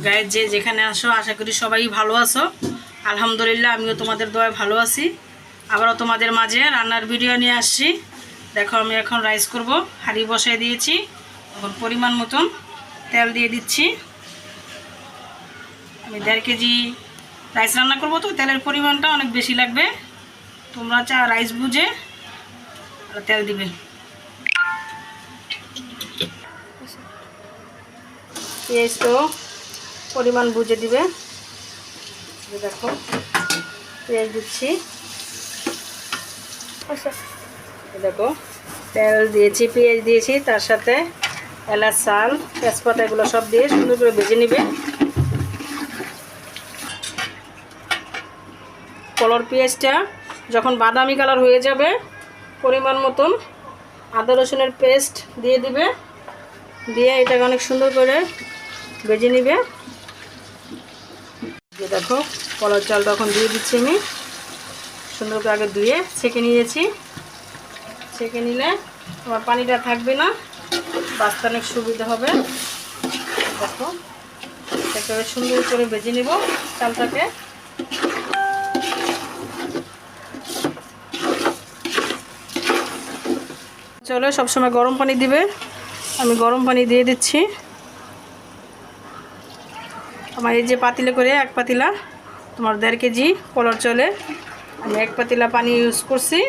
গায়ে যে যেখানে আসো আশা করি সবাই ভালো আছো। আলহামদুলিল্লাহ আমিও তোমাদের দোয়ায় ভালো আছি। আবারও তোমাদের মাঝে রান্নার ভিডিও নিয়ে আসছি। দেখো আমি এখন রাইস করব, হাঁড়ি বসাই দিয়েছি। এখন পরিমাণ মতন তেল দিয়ে দিচ্ছি। আমি 1.5 কেজি রাইস রান্না করব, তো তেলের পরিমাণটা অনেক বেশি লাগবে। তোমরা রাইস বুঝে তেল দিবে। পেঁয়াজ তো পরিমাণ বুঝে দিবে। দেখো পেঁয়াজ দিচ্ছি, দেখো তেল দিয়েছি, পেঁয়াজ দিয়েছি, তার সাথে এলাচ, চাল, তেজপাতা এগুলো সব দিয়ে সুন্দর করে ভেজে নিবে। কলার পেঁয়াজটা যখন বাদামি কালার হয়ে যাবে, পরিমাণ মতন আদা রসুনের পেস্ট দিয়ে দিবে, দিয়ে এটাকে অনেক সুন্দর করে ভেজে নিবে। দেখো কলার চালটা এখন দিয়ে দিচ্ছি আমি। সুন্দর করে আগে ধুয়ে ছেঁকে নিয়েছি। ছেঁকে নিলে তোমার পানিটা থাকবে না, বাছতে অনেক সুবিধা হবে। দেখো একেবারে সুন্দর করে ভেজে নিব চালটাকে। চলো সবসময় গরম পানি দিবে, আমি গরম পানি দিয়ে দিচ্ছি। আমার এই যে পাতিলে করে 1 পাতিলা তোমার 1.5 কেজি কলার চলে, আমি 1 পাতিলা পানি ইউজ করছি।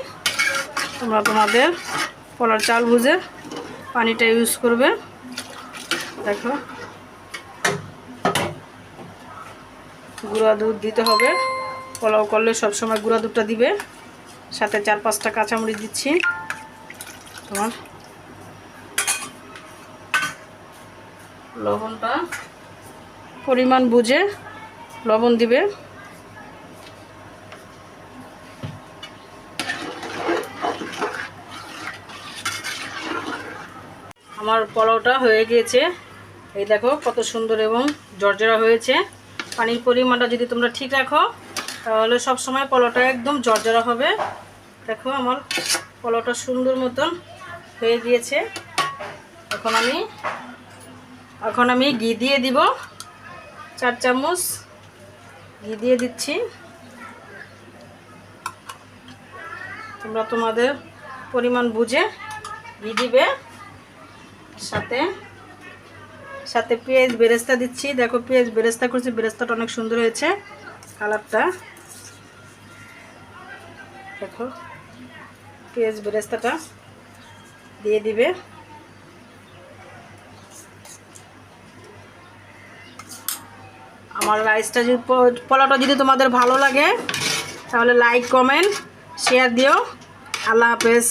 তোমরা তোমাদের কলার চাল বুঝে পানিটা ইউজ করবে। দেখো গুঁড়া দুধ দিতে হবে, পোলাও করলে সবসময় গুঁড়া দুধটা দিবে। সাথে 4-5টা কাঁচামরিচ দিচ্ছি। তোমার লবণটা পরিমাণ বুঝে লবণ দিবে। আমার পোলাওটা হয়ে গিয়েছে, এই দেখো কত সুন্দর এবং জর্জরা হয়েছে। পানির পরিমাণটা যদি তোমরা ঠিক রাখো তাহলে সব সময় পোলাওটা একদম জর্জরা হবে। দেখো আমার পোলাওটা সুন্দর মতন হয়ে গিয়েছে। এখন আমি ঘি দিয়ে দিব, 4 চামচ ঘি দিয়ে দিচ্ছি। তোমরা তোমাদের পরিমাণ বুঝে ঘি দিবে। সাথে পেঁয়াজ বেরেস্তা দিচ্ছি। দেখো পেঁয়াজ বেরেস্তা করছি, বেরেস্তাটা অনেক সুন্দর হয়েছে কালারটা। দেখো পেঁয়াজ বেরেস্তাটা দিয়ে দিবে। আমার রাইসটা যদি পোলাওটা যদি তোমাদের ভালো লাগে তাহলে লাইক, কমেন্ট, শেয়ার দিও। আল্লাহ হাফেজ।